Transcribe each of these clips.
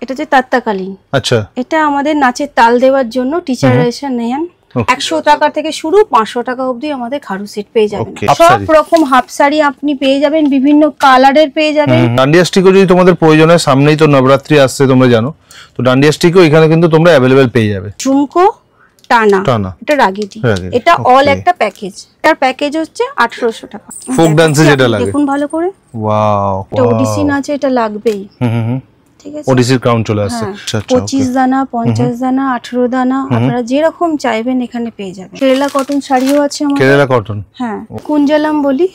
এটা যে তাত্তাকালীন। আচ্ছা, এটা আমাদের নাচের তাল দেওয়ার জন্য টিচারেশন নেন। 100 টাকা থেকে শুরু, 500 টাকা অবধি আমাদের খারু সেট পেয়ে যাবেন। সব রকম হাফ শাড়ি আপনি পেয়ে যাবেন, বিভিন্ন কালারের পেয়ে যাবেন। ডান্ডিয়া স্টিকও যদি তোমাদের প্রয়োজন হয়, সামনেই তো নবরাত্রি আসছে তোমরা জানো, তো ডান্ডিয়া স্টিকও এখানে কিন্তু তোমরা अवेलेबल পেয়ে যাবে। ঝুমকো টানা, এটা রাগিটি, এটা অল একটা প্যাকেজ। এটার প্যাকেজ হচ্ছে 1800 টাকা। ফোক ডান্সে যেটা লাগে দেখুন ভালো করে। ওয়াও, এটা ওডিসি নাচে এটা লাগবেই। ঠিক আছে, ওডিসির ক্রাউন চলে আসছে। আচ্ছা, 25 দানা, 50 দানা, 18 দানা, আপনারা যেরকম চাইবেন এখানে পেয়ে যাবেন। কেরালা কটন শাড়িও আছে আমাদের। কেরালা কটন, হ্যাঁ, কুঞ্জালাম বলি।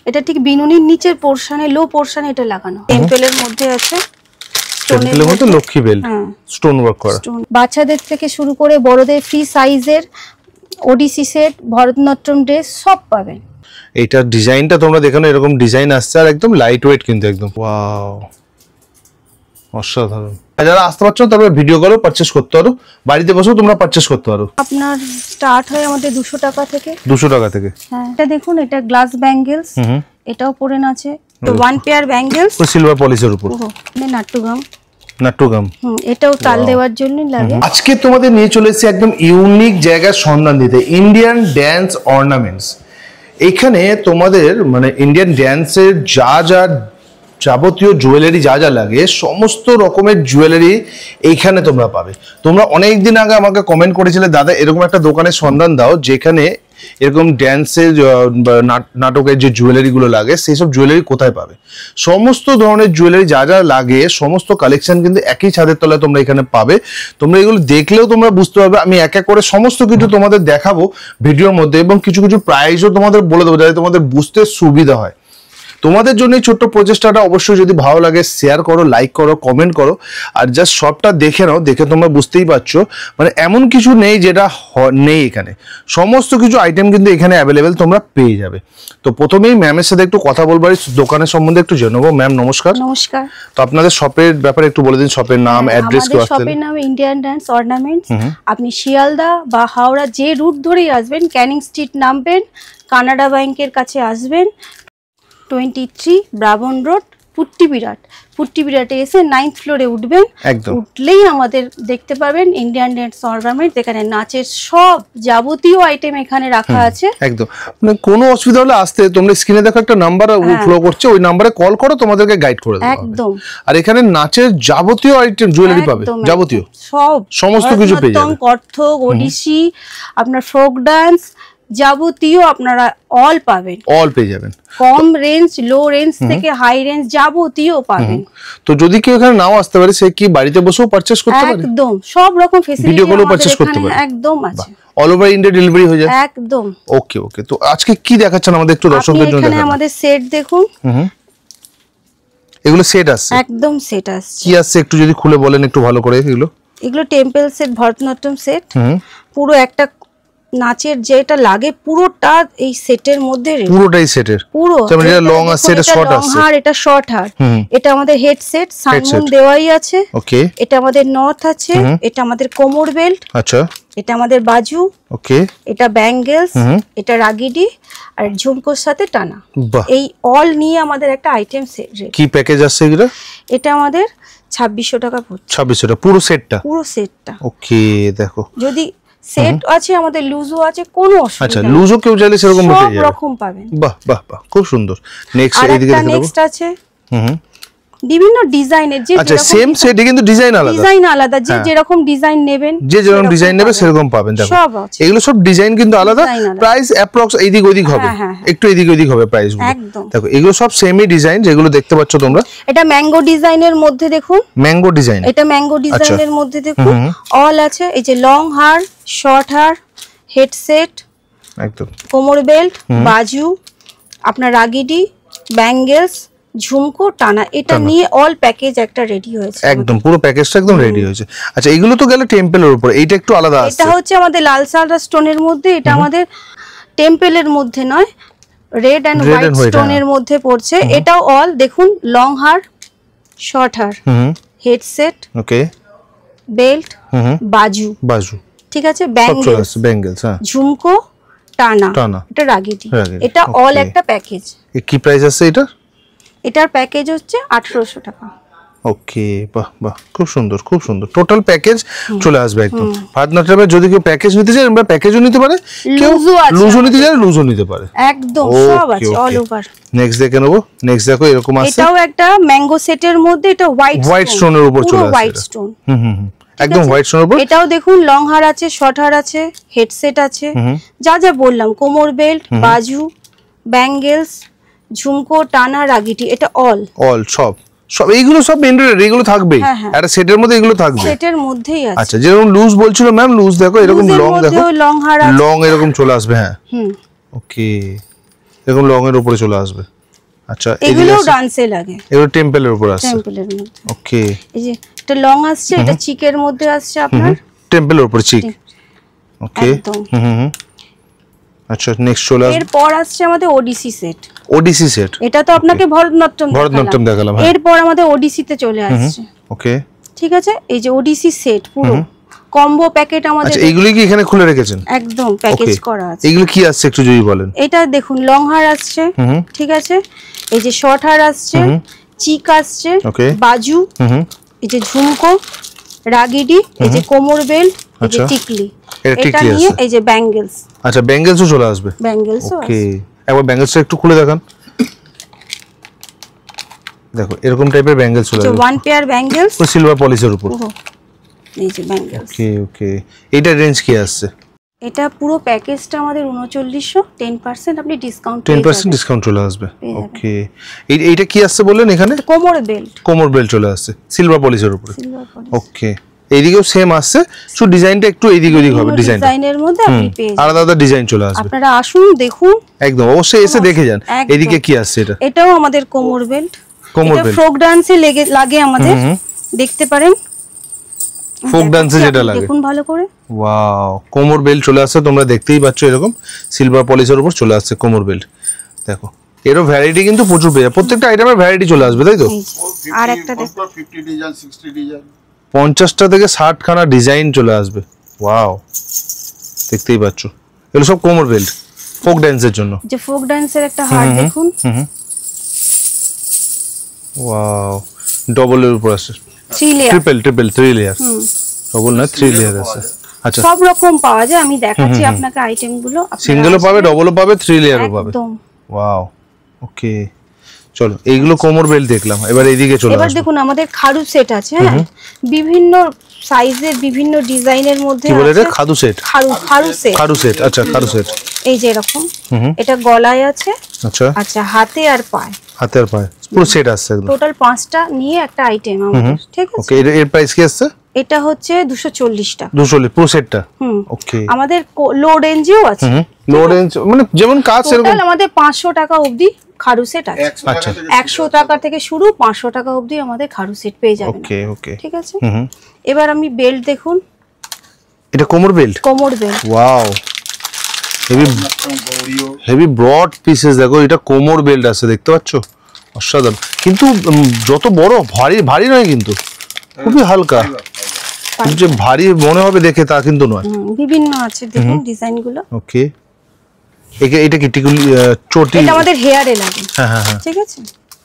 এটা ঠিক বিনুনির নিচের পোরশনে, লো পোরশনে এটা লাগানো। টেম্পলের মধ্যে আছে, টেম্পলের মধ্যে লক্ষ্মী বেল, স্টোন ওয়ার্ক করা। বাচ্চাদের থেকে শুরু করে বড়দের ফ্রি সাইজের ওডিসি সেট, ভরতনাট্যম ড্রেস সব পাবেন। এইটার ডিজাইনটা তোমরা দেখো না, এরকম ডিজাইন আসছে আর একদম লাইট ওয়েট কিন্তু একদম। ওয়াও, অসাধারণ। যারা আসতে পারছো তারপরে ভিডিও কলও পারচেজ করতে পারো, বাড়িতে বসেও তোমরা পারচেজ করতে পারো। আপনার স্টার্ট হয় আমাদের 200 টাকা থেকে। 200 টাকা থেকে। হ্যাঁ, এটা দেখুন, এটা গ্লাস ব্যাঙ্গেলস, এটাও পরে আছে। তো ওয়ান পেয়ার ব্যাঙ্গেলস সিলভার পলিশের উপর। নাট্টুগাম, এটাও তাল দেওয়ার জন্য লাগে। আজকে তোমাদের নিয়ে চলে এসেছি একদম ইউনিক জায়গার সন্ধান দিতে, ইন্ডিয়ান ড্যান্স অর্নামেন্টস। এইখানে তোমাদের মানে ইন্ডিয়ান ড্যান্সের যা যা যাবতীয় জুয়েলারি যা যা লাগে, সমস্ত রকমের জুয়েলারি এইখানে তোমরা পাবে। তোমরা অনেক দিন আগে আমাকে কমেন্ট করেছিলে, দাদা এরকম একটা দোকানের সন্ধান দাও যেখানে এরকম ড্যান্সের নাটকের যে জুয়েলারিগুলো লাগে সেই সব জুয়েলারি কোথায় পাবে। সমস্ত ধরনের জুয়েলারি যা যা লাগে সমস্ত কালেকশন কিন্তু একই ছাদের তলায় তোমরা এখানে পাবে। তোমরা এগুলো দেখলেও তোমরা বুঝতে পারবে। আমি এক এক করে সমস্ত কিছু তোমাদের দেখাবো ভিডিওর মধ্যে, এবং কিছু কিছু প্রাইসও তোমাদের বলে দেবো যাতে তোমাদের বুঝতে সুবিধা হয়। তোমাদের জন্য এই ছোট্ট প্রচেষ্টাটা অবশ্যই যদি ভালো লাগে শেয়ার করো, লাইক করো, কমেন্ট করো, আর জাস্ট সবটা দেখে নাও। দেখে তোমরা বুঝতেই পারছো মানে এমন কিছু নেই যেটা নেই এখানে। সমস্ত কিছু আইটেম কিন্তু এখানে অ্যাভেলেবেল তোমরা পেয়ে যাবে। তো প্রথমেই ম্যামের সাথে একটু কথা বলবো, দোকানের সম্বন্ধে একটু জেনে নেবো। ম্যাম নমস্কার। নমস্কার। তো আপনাদের শপের ব্যাপারে একটু বলে দিন, শপের নাম, অ্যাড্রেস কি? আমাদের শপের নাম ইন্ডিয়ান ড্যান্স অর্নামেন্টস। আপনি শিয়ালদা বা হাওড়া যে রুট ধরেই আসবেন, ক্যানিং স্ট্রিট নামবেন, কানাডা ব্যাংকের কাছে আসবেন, 23 ব্রাবন রোড, পুট্টিবিরাটে এসে 9th ফ্লোরে উঠবেন। উঠলেই আমাদের দেখতে পাবেন ইন্ডিয়ান ড্যান্স অর্নামেন্টস। এখানে নাচের সব যাবতীয় আইটেম এখানে রাখা আছে। একদম, মানে কোনো অসুবিধা হলে আসতে তোমরা স্ক্রিনে দেখো একটা নাম্বার ফ্লো করছে, ওই নাম্বারে কল করো, তোমাদেরকে গাইড করে দেব। একদম। আর এখানে নাচের যাবতীয় আইটেম জুয়েলারি পাবে, যাবতীয় সমস্ত কিছু পেয়ে যাবেন। কত্থক, ওডিসি, আপনার ফোক ডান্স যাবতীয় আপনারা অল পাবেন, অল পেয়ে যাবেন। কম রেঞ্জ, লো রেঞ্জ থেকে হাই রেঞ্জ যাবতীয় পাবেন। তো যদি কেউ এখানে নাও আসতে পারে, সে কি বাড়িতে বসেও পারচেজ করতে পারে? একদম, সব রকম ফ্যাসিলিটি ভিডিও কলও পারচেজ করতে পারে। একদম আছে, অল ওভার ইন্ডিয়া ডেলিভারি হয়ে যায়। একদম। ওকে ওকে। তো আজকে কি দেখাচ্ছেন আমাদের একটু দর্শকদের জন্য? এখানে আমাদের সেট দেখুন। এগুলো সেট আছে? একদম সেট আছে। কি আছে একটু যদি খুলে বলেন একটু ভালো করে। এগুলো টেম্পল সেট, ভরতনাট্যম সেট, পুরো একটা নাচের যেটা লাগে পুরোটা এই সেটের মধ্যে। পুরোটাই সেটের? পুরো। যেমন এটা লং আছে, এটা শর্ট আছে। হার, এটা শর্ট হার। এটা আমাদের হেডসেট, সানমুন দেওয়াই আছে। ওকে। এটা আমাদের নথ আছে, এটা আমাদের কোমর বেল্ট। আচ্ছা। এটা আমাদের বাজু। ওকে। এটা ব্যাঙ্গেলস, এটা রাগিডি, আর ঝুমকোর সাথে টানা। এই অল নিয়ে আমাদের একটা আইটেম সেট। কি প্যাকেজ আছে এগুলো? এটা আমাদের 2600 টাকা পড়ছে। 2600 টাকা পুরো সেটটা? পুরো সেটটা। ওকে। দেখো, যদি সেট আছে আমাদের লুজও আছে, কোনো অসুবিধা নেই। আচ্ছা, লুজও কেউ চাইলে সেরকম পেয়ে যাবে, সব রকম পাবেন। বাহ বাহ বাহ, খুব সুন্দর। নেক্সট এদিকে দেখো। নেক্সট আছে বিভিন্ন ডিজাইনের, যে আচ্ছা সেম সেটই কিন্তু ডিজাইন আলাদা, যে যেরকম ডিজাইন নেবেন, যে যেরকম ডিজাইন নেবে সেরকম পাবেন। দেখো এগুলো সব ডিজাইন কিন্তু আলাদা, প্রাইস অ্যাপ্রক্স এইদিক ওইদিক হবে, একটু এদিক ওইদিক হবে প্রাইস গুলো। দেখো এগুলো সব সেমই ডিজাইন যেগুলো দেখতে পাচ্ছ তোমরা। এটা ম্যাঙ্গো ডিজাইনের মধ্যে দেখুন, ম্যাঙ্গো ডিজাইন। এটা ম্যাঙ্গো ডিজাইনের মধ্যে দেখুন অল আছে। এই যে লং হার, শর্ট হার, হেডসেট, একদম কোমর বেল্ট, বাজু, আপনার রাগিডি, ব্যাঙ্গেলস, ঝুমকো, টানা, এটা নিয়ে অল প্যাকেজ একটা রেডি হয়েছে। একদম পুরো প্যাকেজটা একদম রেডি হয়েছে। আচ্ছা এগুলো তো গেল টেম্পলের উপর, এইটা একটু আলাদা আছে। এটা হচ্ছে আমাদের লাল সাদা স্টোনের মধ্যে, এটা আমাদের টেম্পলের মধ্যে নয়, রেড এন্ড হোয়াইট স্টোনের মধ্যে পড়ছে। এটাও অল দেখুন, লং হার, শর্ট হার, হেডসেট, ওকে, বেল্ট, বাজু, ঠিক আছে, ব্যাঙ্গেলস, হ্যাঁ, ঝুমকো, টানা, এটা রাগিডি, এটা অল একটা প্যাকেজ। কি প্রাইস আছে এটা? এটার প্যাকেজ হচ্ছে 1800 টাকা। ওকে, বাহ বাহ, খুব সুন্দর খুব সুন্দর। টোটাল প্যাকেজ চলে আসবে একদম। ভারতনাট্যমের যদি কেউ প্যাকেজ নিতে চায় আমরা প্যাকেজও নিতে পারে, কেউ লুজও নিতে চায় লুজও নিতে পারে, একদম সব আছে অল ওভার। নেক্সট দেখে নেবো। নেক্সট দেখো এরকম আছে, এটাও একটা ম্যাঙ্গো সেটের মধ্যে, এটা হোয়াইট স্টোনের উপর চলে আসে, হোয়াইট স্টোন, একদম হোয়াইট স্টোনের উপর। এটাও দেখুন লং হার আছে, শর্ট হার আছে, হেডসেট আছে, যা যা বললাম, কোমর বেল্ট, বাজু, ব্যাঙ্গেলস, ঝুমকো, টানা, রাগিটি, এটা অল সব সব এইগুলো সব এন্ড্রয়েড, এগুলো থাকবে একটা সেটের মধ্যে, এগুলো থাকবে সেটের মধ্যেই আছে। আচ্ছা, যেরকম লুজ বলছিল ম্যাম, লুজ দেখো এরকম লং, দেখো লং হার আছে, লং এরকম চলে আসবে। হ্যাঁ, ওকে, এরকম লং এর উপরে চলে আসবে। আচ্ছা, এগুলো ডান্সে লাগে, এগুলো টেম্পলের উপর আসছে, টেম্পলের মধ্যে। ওকে, এই যে এটা লং আসছে, এটা চিকের মধ্যে আসছে আপনার, টেম্পলের উপর চিক, ওকে। আচ্ছা, নেক্সট চলে আসবে। এরপর আসছে আমাদের ওডিসি সেট। ওডিসি সেট, এটা তো আপনাকে ভরতনাট্যম দেখালাম। এরপর আমাদের ওডিসি তে চলে আসছে, ওকে, ঠিক আছে। এই যে ওডিসি সেট পুরো কম্বো প্যাকেট আমাদের। আচ্ছা, এইগুলো কি এখানে খুলে রেখেছেন? একদম প্যাকেজ করা আছে। এগুলো কি আসছে একটু যদি বলেন। এটা দেখুন লং হার আসছে, ঠিক আছে। এই যে শর্ট হার আসছে, চিক আসছে, বাজু, এই যে ঝুমকো, রাগিডি, এই যে কোমর বেল্ট, এই যে টিকলি, এটা নিয়ে এই যে ব্যাঙ্গেলস। আচ্ছা, ব্যাঙ্গেলসও চলে আসবে, ব্যাঙ্গেলসও আছে। ওকে, একবার ব্যাঙ্গেলসটা একটু খুলে দেখান। দেখো এরকম টাইপের ব্যাঙ্গেলস চলে আসবে, ওয়ান পেয়ার ব্যাঙ্গেলস সিলভার পলিশের উপর। এই যে ব্যাঙ্গেলস, ওকে ওকে। এইটা রেঞ্জ কি আসছে? এটা পুরো প্যাকেজটা আমাদের 3900, 10% আপনি ডিসকাউন্ট, 10% ডিসকাউন্ট চলে আসবে, ওকে। এইটা কি আসছে বললেন এখানে? কোমর বেল্ট চলে আসছে সিলভার পলিশের উপরে, ওকে। এইদিকেও সেম আসছে, শুধু ডিজাইনটা একটু এইদিকে ওইদিকে হবে, ডিজাইনের মধ্যে আপনি পেয়ে যাবেন, আলাদা আলাদা ডিজাইন চলে আসবে। আপনারা আসুন দেখুন, একদম অবশ্যই এসে দেখে যান। এইদিকে কি আসছে? এটাও আমাদের কোমর বেল্ট, এটা ফোক ডান্সে লাগে আমাদের, দেখতে পারেন ফোক ডান্সে যেটা লাগে, দেখুন ভালো করে। ওয়াও, কোমর বেল্ট চলে আসছে, তোমরা দেখতেই পাচ্ছ এরকম সিলভার পলিশের উপর চলে আসছে কোমর বেল্ট। দেখো এরও ভ্যারাইটি কিন্তু প্রচুর পেয়ে যাবে, প্রত্যেকটা আইটেমের ভ্যারাইটি চলে আসবে, তাই তো? আর একটা দেখো 50 ডিজাইন, 60 ডিজাইন, 50টা থেকে 60 খানা ডিজাইন চলে আসবে, ওয়াও, দেখতেই পাচ্ছ এগুলো সব কোমর বেল্ট ফোক ডান্সের জন্য। যে ফোক ডান্সের একটা হার দেখুন, ওয়াও, ডবলের উপর আছে, 3 লেয়ার, ট্রিপল 3 লেয়ার, ডবল না 3 লেয়ার আছে। আচ্ছা, সব রকম পাওয়া যায়, আমি দেখাচ্ছি আপনাকে আইটেম গুলো, সিঙ্গেলও পাবে, ডবলও পাবে, 3 লেয়ারও পাবে, ওয়াও, ওকে। চলো এইগুলো কোমর বেল্ট দেখলাম, এবার এইদিকে চলে আসো। এবার দেখুন আমাদের খাড়ু সেট আছে, হ্যাঁ, বিভিন্ন সাইজের বিভিন্ন ডিজাইনের মধ্যে কি বলে রে? আছে খাদু সেট, খাড়ু সেট, আচ্ছা খাড়ু সেট, এই যে এরকম, এটা গলায় আছে, আচ্ছা আচ্ছা হাতে আর পায়ে, হাতে আর পায়ে পুরো সেট আছে একদম, টোটাল 5টা নিয়ে একটা আইটেম আমাদের, ঠিক আছে। ওকে, এর প্রাইস কি আছে? এটা হচ্ছে 240 টাকা, 240 পুরো সেটটা, ওকে। আমাদের লো রেঞ্জেও আছে, লো রেঞ্জ মানে যেমন কাজ সেরকম, টোটাল আমাদের 500 টাকা অবধি খাড়ু সেট আছে। আচ্ছা, 100 টাকা থেকে শুরু, 500 টাকা অবধি আমাদের খাড়ু সেট পেয়ে যাবেন, ওকে ওকে, ঠিক আছে। এবার আমি বেল্ট দেখুন, এটা কোমর belt, wow, heavy broad pieces, দেখো এটা কোমর বেল্ট আছে, দেখতে পাচ্ছ, অসাধারণ। কিন্তু যত বড় ভারী ভারী নয়, কিন্তু খুবই হালকা, যে ভারী মনে হবে দেখে তা কিন্তু নয়, বিভিন্ন আছে দেখুন ডিজাইন গুলো, ওকে। এটা কি টিকুলি চটি? এটা আমাদের হেয়ারে লাগে, হ্যাঁ, ঠিক আছে,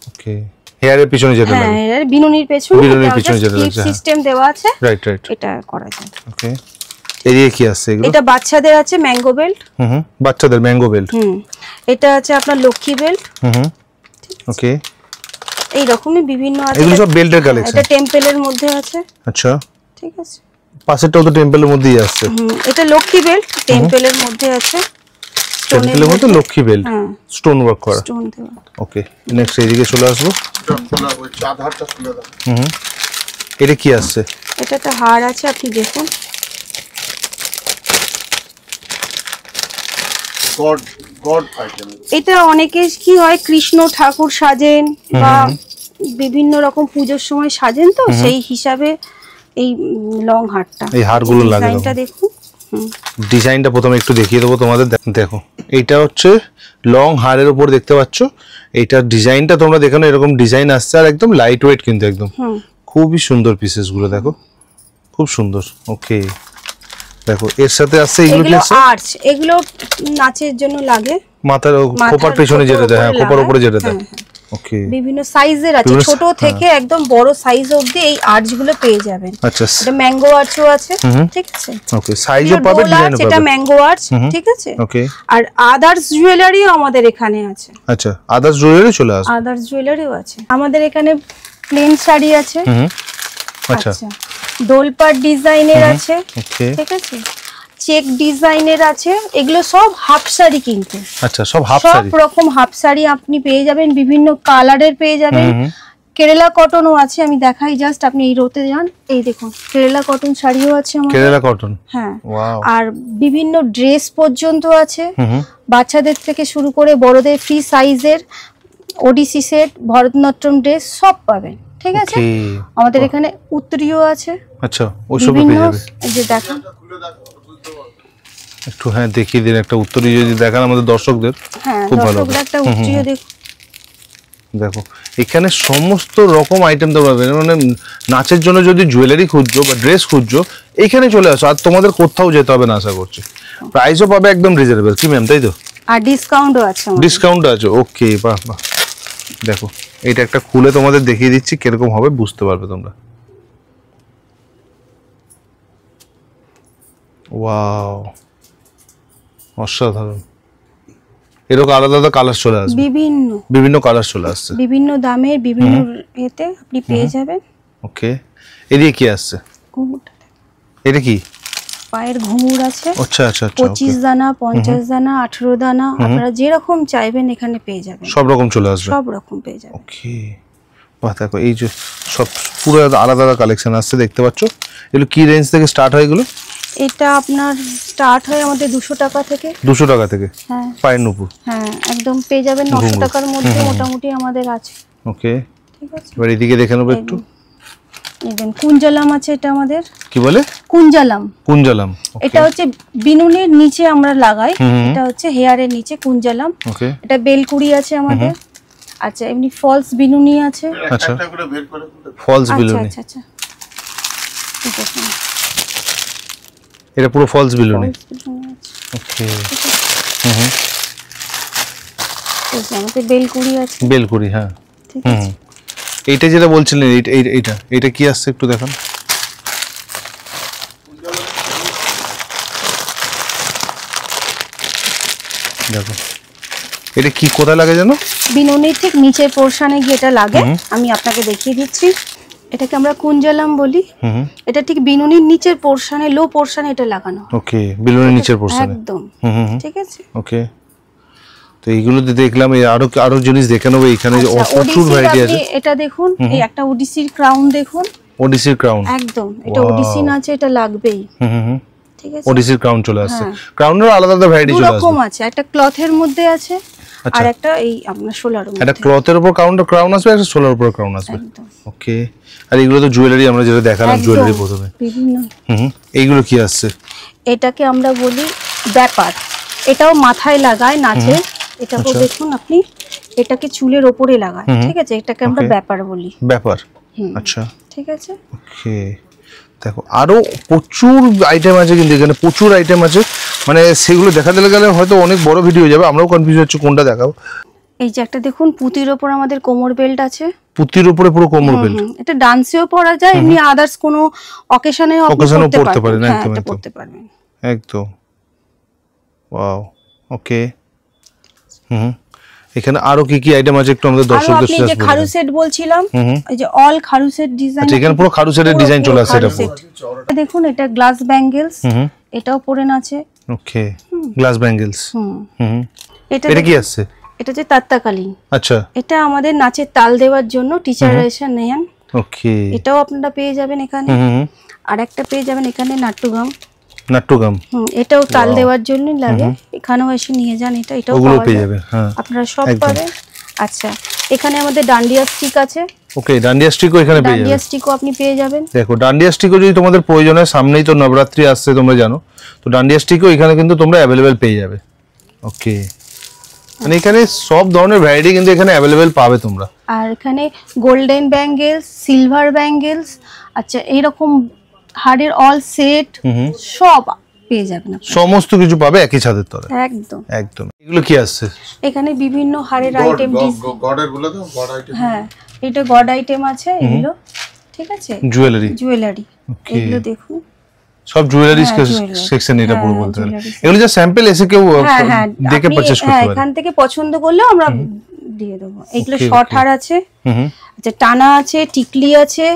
ওকে। হেয়ারের পিছনে যেটা লাগে, হ্যাঁ, বিনুনির পেছনে যেটা লাগে, সিস্টেম দেওয়া আছে, রাইট, এটা করা যায়, ওকে। এদিকে কি আছে এগুলো? এটা বাচ্চাদের আছে ম্যাঙ্গো বেল্ট, বাচ্চাদের ম্যাঙ্গো বেল্ট, এটা আছে আপনার লক্ষ্মী বেল্ট, ওকে। এই রকমই বিভিন্ন আছে, এগুলো সব বেল্টের কালেকশন, এটা টেম্পলের মধ্যে আছে, আচ্ছা, ঠিক আছে। পাশেরটাও তো টেম্পলের মধ্যেই আছে, এটা লক্ষ্মী বেল্ট, টেম্পলের মধ্যে আছে, টেম্পলের মধ্যে লক্ষ্মী বেল্ট, স্টোন ওয়ার্ক করা, স্টোন দেওয়া, ওকে। নেক্সট এইদিকে চলে আসবো, এটা কি আছে? এটা একটা হার আছে, আপনি দেখুন, এটা অনেকে কি হয় কৃষ্ণ ঠাকুর সাজেন বা বিভিন্ন রকম পূজোর সময় সাজেন, তো সেই হিসাবে এই লং হারটা, এই হারগুলো লাগে, ডিজাইনটা দেখুন, ডিজাইনটা প্রথমে একটু দেখিয়ে দেবো তোমাদের, দেখো এইটা হচ্ছে লং হারের উপর দেখতে পাচ্ছ, এইটার ডিজাইনটা তোমরা দেখো, এরকম ডিজাইন আসছে, আর একদম লাইট ওয়েট কিন্তু একদম খুবই সুন্দর পিসেস গুলো, দেখো খুব সুন্দর, ওকে। দেখো এর সাথে আসছে এগুলো আর্চ, এগুলো নাচের জন্য লাগে, মাথার খোপার পেছনে যেটা দেয়, হ্যাঁ খোপার উপরে যেটা দেয়, ওকে বিভিন্ন সাইজের আছে, ছোট থেকে একদম বড় সাইজ অবধি এই আর্চ গুলো পেয়ে যাবেন। আচ্ছা, এটা ম্যাঙ্গো আর্চও আছে, ঠিক আছে। ওকে, সাইজও পাবে, ডিজাইনও পাবে। এটা ম্যাঙ্গো আর্চ, ঠিক আছে। ওকে, আর আদার্স জুয়েলারিও আমাদের এখানে আছে। আচ্ছা, আদার্স জুয়েলারি চলে আসবে। আদার্স জুয়েলারিও আছে আমাদের এখানে। প্লেন শাড়ি আছে, আচ্ছা, দোলপাট ডিজাইনের আছে, ওকে, ঠিক আছে। চেক ডিজাইনের আছে, এগুলো সব হাফ শাড়ি কিন্তু। আচ্ছা, সব হাফ শাড়ি, সব রকম হাফ শাড়ি আপনি পেয়ে যাবেন, বিভিন্ন কালারের পেয়ে যাবেন। কেরালা কটনও আছে, আমি দেখাই জাস্ট, আপনি এই রোতে যান, এই দেখুন কেরালা কটন শাড়িও আছে আমাদের। কেরালা কটন, হ্যাঁ। ওয়াও। আর বিভিন্ন ড্রেস পর্যন্ত আছে, বাচ্চাদের থেকে শুরু করে বড়দের ফ্রি সাইজের ওডিসি সেট, ভরতনাট্যম ড্রেস সব পাবেন, ঠিক আছে। আমাদের এখানে উত্তরীয় আছে। আচ্ছা, ওইসব পেয়ে যাবে। এই যে দেখুন একটু, হ্যাঁ দেখিয়ে দিন একটা উত্তরীয় যদি দেখান আমাদের দর্শকদের, খুব ভালো হবে। একটা উত্তরীয় দেখুন, দেখো এখানে সমস্ত রকম আইটেম তো পাবেন। মানে নাচের জন্য যদি জুয়েলারি খুঁজছো বা ড্রেস খুঁজছো, এখানে চলে আসো, আর তোমাদের কোথাও যেতে হবে না আশা করছি। প্রাইসও পাবে একদম রিজনেবল, কি ম্যাম, তাই তো? আর ডিসকাউন্টও আছে। ডিসকাউন্ট আছে, ওকে, বাহ বাহ। দেখো এটা একটা খুলে তোমাদের দেখিয়ে দিচ্ছি কিরকম হবে, বুঝতে পারবে তোমরা। ওয়াও, অসাধারণ। এরকম আলাদা আলাদা কালার চলে আসবে, বিভিন্ন কালার চলে আসছে, বিভিন্ন দামের, বিভিন্ন এতে আপনি পেয়ে যাবেন। ওকে, এদিকে কি আসছে? এটা কি? পায়ের ঘুঙুর আছে। আচ্ছা আচ্ছা আচ্ছা, 25 দানা, 50 দানা, 18 দানা, আপনারা যেরকম চাইবেন এখানে পেয়ে যাবেন। সব রকম চলে আসবে, সব রকম পেয়ে যাবেন। ওকে, বাহ। দেখো এই যে সব পুরো আলাদা আলাদা কালেকশন আসছে, দেখতে পাচ্ছ। এগুলো কি রেঞ্জ থেকে স্টার্ট হয় এগুলো? এটা আপনার স্টার্ট হয় আমাদের 200 টাকা থেকে। 200 টাকা থেকে? হ্যাঁ, পায়ের নুপুর, হ্যাঁ, একদম পেয়ে যাবেন 900 টাকার মধ্যে মোটামুটি আমাদের আছে। ওকে, ঠিক আছে। এবার এদিকে দেখে নেবো একটু। দেখেন কুঞ্জালাম আছে, এটা আমাদের কি বলে? কুঞ্জালাম। কুঞ্জালাম, এটা হচ্ছে বিনুনির নিচে আমরা লাগাই, এটা হচ্ছে হেয়ারের নিচে কুঞ্জালাম। ওকে, এটা বেলকুড়ি আছে আমাদের। আচ্ছা, এমনি ফলস বিনুনি আছে। আচ্ছা, ফলস বিনুনি, আচ্ছা আচ্ছা, ঠিক আছে। এটা পুরো ফলস বিনুনি, ওকে। আমাদের বেলকুড়ি আছে। বেলকুড়ি, হ্যাঁ, ঠিক আছে। এইটা যেটা বলছিলেন, এইটা কি আসছে একটু দেখান। দেখো এটা কি, কোথায় লাগে জানো? বিনুনির ঠিক নিচের পোরশনে গিয়ে এটা লাগে, আমি আপনাকে দেখিয়ে দিচ্ছি। এটাকে আমরা কুঞ্জালাম বলি। এটা ঠিক বিনুনির নিচের পোরশনে, লো পোরশনে এটা লাগানো। ওকে, বিনুনির নিচের পোরশনে একদম, ঠিক আছে। ওকে, তো এইগুলোতে দেখলাম আরো জিনিস দেখে নেবো। এখানে প্রচুর ভ্যারাইটি আছে। এটা দেখুন, এই একটা ওডিসির ক্রাউন দেখুন। ওডিসির ক্রাউন, একদম, এটা ওডিসি নাচে এটা লাগবেই। ঠিক আছে, ওডিসির ক্রাউন চলে আসছে। ক্রাউনের আলাদা আলাদা ভ্যারাইটি চলে আসছে। এরকম আছে, একটা ক্লথের মধ্যে আছে, আর একটা এই আপনার সোলার মধ্যে। একটা ক্লথের উপর ক্রাউন আসবে, একটা সোলার উপর ক্রাউন আসবে। ওকে, আর এগুলো তো জুয়েলারি, আমরা যেটা দেখালাম জুয়েলারি প্রথমে। বিভিন্ন এইগুলো কি আসছে? এটাকে আমরা বলি ব্যাপার। এটাও মাথায় লাগায় নাচে। এটাকে দেখুন আপনি, এটাকে চুলের ওপরে লাগায়, ঠিক আছে। এটাকে আমরা ব্যাপার বলি। ব্যাপার, আচ্ছা, ঠিক আছে। ওকে, দেখো আরো প্রচুর আইটেম আছে, কিন্তু এখানে প্রচুর আইটেম আছে। মানে সেগুলো দেখাতে গেলে হয়তো অনেক বড় ভিডিও হয়ে যাবে, আমরাও কনফিউজ হচ্ছে কোনটা দেখাবো। এই যে একটা দেখুন, পুঁতির ওপর আমাদের কোমর বেল্ট আছে। পুঁতির উপরে পুরো কোমর বেল্ট, এটা ডান্সেও পরা যায়, এমনি আদার্স কোনো অকেশনে পড়তে পারেন, একদম পড়তে পারবেন একদম। ওয়াও, ওকে। এখানে আরো কি কি আইটেম আছে একটু আমাদের দর্শকদের সাথে বলুন। খারু সেট বলছিলাম, এই যে অল খারু সেট ডিজাইন। আচ্ছা, এখানে পুরো খারু সেটের ডিজাইন চলে আসছে। এটা দেখুন, এটা গ্লাস ব্যাঙ্গেলস, এটাও পরে আছে। ওকে, গ্লাস ব্যাঙ্গেলস। এটা কি আছে? এটা যে তাত্তাকালীন। আচ্ছা, এটা আমাদের নাচের তাল দেওয়ার জন্য টিচাররা এসে নেন। ওকে, এটাও আপনারা পেয়ে যাবেন এখানে। আর একটা পেয়ে যাবেন এখানে নাট্যগাম। এটাও তাল দেওয়ার জন্য লাগে, এখানেও এসে নিয়ে যান। এটাও পেয়ে যাবেন, আপনারা সব পাবেন। আচ্ছা, এখানে আমাদের ডান্ডিয়া স্টিক আছে। ওকে, ডান্ডিয়া স্টিকও এখানে পেয়ে যাবেন। ডান্ডিয়া স্টিকও আপনি পেয়ে যাবেন। দেখো, ডান্ডিয়া স্টিকও যদি তোমাদের প্রয়োজন হয়, সামনেই তো নবরাত্রি আসছে তোমরা জানো, তো ডান্ডিয়া স্টিকও এখানে কিন্তু তোমরা অ্যাভেলেবেল পেয়ে যাবে। ওকে, মানে এখানে সব ধরনের ভ্যারাইটি কিন্তু এখানে অ্যাভেলেবেল পাবে তোমরা। আর এখানে গোল্ডেন ব্যাঙ্গেলস, সিলভার ব্যাঙ্গেলস, আচ্ছা এইরকম হাড়ের অল সেট সব পেয়ে যাবেন আপনারা। সমস্ত কিছু পাবে একই ছাদের তলায়। একদম একদম। এগুলো কি আসছে? এখানে বিভিন্ন হারের আইটেম, গডের গুলো তো গড আইটেম। হ্যাঁ এটা গড আইটেম আছে এগুলো, ঠিক আছে, জুয়েলারি। এগুলো দেখুন সব জুয়েলারি সেকশন এটা পুরো বলতে গেলে। এগুলো যে স্যাম্পল এসে কেউ দেখে পারচেজ করতে পারে। এখান থেকে পছন্দ করলে আমরা দিয়ে দেবো। এগুলো শর্ট হার আছে, আচ্ছা টানা আছে, টিকলি আছে,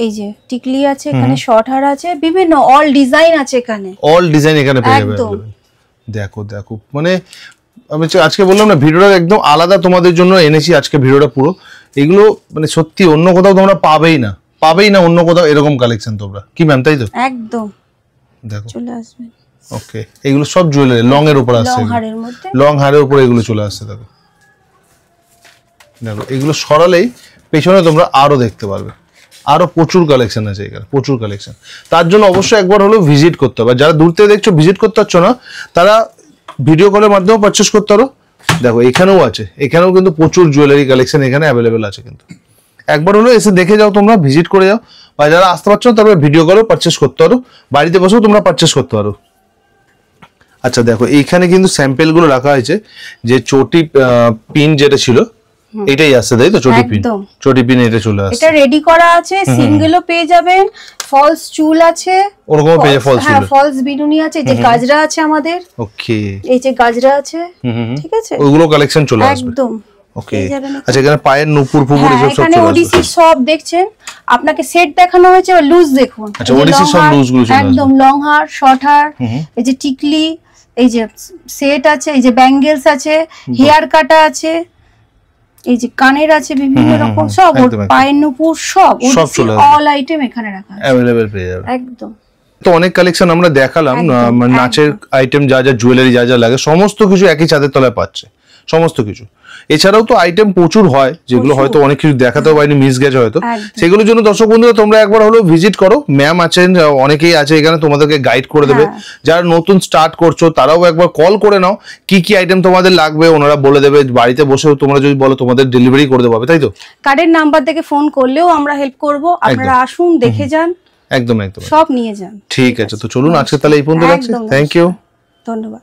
এই যে টিকলি আছে, এখানে শর্ট হার আছে, বিভিন্ন অল ডিজাইন আছে এখানে, অল ডিজাইন এখানে পেয়ে যাবে। দেখো দেখো, মানে আমি আজকে বললাম না ভিডিওটা একদম আলাদা তোমাদের জন্য এনেছি আজকে ভিডিওটা পুরো। এগুলো মানে সত্যি অন্য কোথাও তোমরা পাবেই না অন্য কোথাও এরকম কালেকশন তোমরা, কি ম্যাম তাই তো? একদম দেখো চলে আসবে। ওকে, এগুলো সব জুয়েলারি লং এর উপর আসছে, লং হারের মধ্যে, লং হারের উপর এগুলো চলে আসছে। দেখো দেখো এগুলো সরালেই পেছনে তোমরা আরো দেখতে পারবে, আরো প্রচুর কালেকশন আছে এখানে, প্রচুর কালেকশন। তার জন্য অবশ্যই একবার হলো ভিজিট করতে হবে। যারা দূর থেকে দেখছো ভিজিট করতে পারছো না, তারা ভিডিও কলের মাধ্যমে পারচেস করতে পারো। দেখো এখানেও আছে, এখানেও কিন্তু প্রচুর জুয়েলারি কালেকশন এখানে অ্যাভেলেবেল আছে। কিন্তু একবার হলো এসে দেখে যাও, তোমরা ভিজিট করে যাও, বা যারা আসতে পারছো না তারপরে ভিডিও কলেও পারচেস করতে পারো, বাড়িতে বসেও তোমরা পারচেস করতে পারো। আচ্ছা দেখো এইখানে কিন্তু স্যাম্পেল গুলো রাখা হয়েছে, যে চটি পিন যেটা ছিল এটাই আসছে তাই তো? চটি পিন এটা চলে আসছে, এটা রেডি করা আছে, সিঙ্গেলও পেয়ে যাবেন, ফলস চুল আছে, ওরকম পেয়ে ফলস চুল, হ্যাঁ ফলস বিনুনি আছে, যে গাজরা আছে আমাদের, ওকে এই যে গাজরা আছে, ঠিক আছে, ওইগুলো কালেকশন চলে আসবে একদম। ওকে আচ্ছা, এখানে পায়ের নুপুর ফুপুর এসব সব এখানে চলে আসবে। ওডিসি সব দেখছেন, আপনাকে সেট দেখানো হয়েছে, লুজ দেখুন। আচ্ছা ওডিসি সব লুজ গুলো চলে আসবে, একদম লং হার, শর্ট হার, এই যে টিকলি, এই যে সেট আছে, এই যে ব্যাঙ্গেলস আছে, হেয়ার কাটা আছে, এই যে কানের আছে, বিভিন্ন রকম সব, পায়ের নুপুর সব অল আইটেম এখানে রাখা আছে, अवेलेबल পেয়ে যাবে একদম। তো অনেক কালেকশন আমরা দেখালাম, নাচের আইটেম যা যা জুয়েলারি যা যা লাগে সমস্ত কিছু একই ছাদের তলায় পাচ্ছে, সমস্ত কিছু। এছাড়াও তো আইটেম প্রচুর হয় যেগুলো হয়তো অনেক কিছু দেখাতেও পারিনি, মিস গেছে হয়তো, সেগুলোর জন্য দর্শক বন্ধুরা তোমরা একবার হলো ভিজিট করো। ম্যাম আছেন, অনেকেই আছে এখানে, তোমাদেরকে গাইড করে দেবে। যারা নতুন স্টার্ট করছো তারাও একবার কল করে নাও, কি কি আইটেম তোমাদের লাগবে ওনারা বলে দেবে। বাড়িতে বসেও তোমরা যদি বলো তোমাদের ডেলিভারি করে দেবো, তাই তো? কার্ডের নাম্বার থেকে ফোন করলেও আমরা হেল্প করব, আপনারা আসুন, দেখে যান, একদম একদম সব নিয়ে যান। ঠিক আছে, তো চলুন আজকে তাহলে এই পর্যন্ত রাখছি। থ্যাংক ইউ, ধন্যবাদ।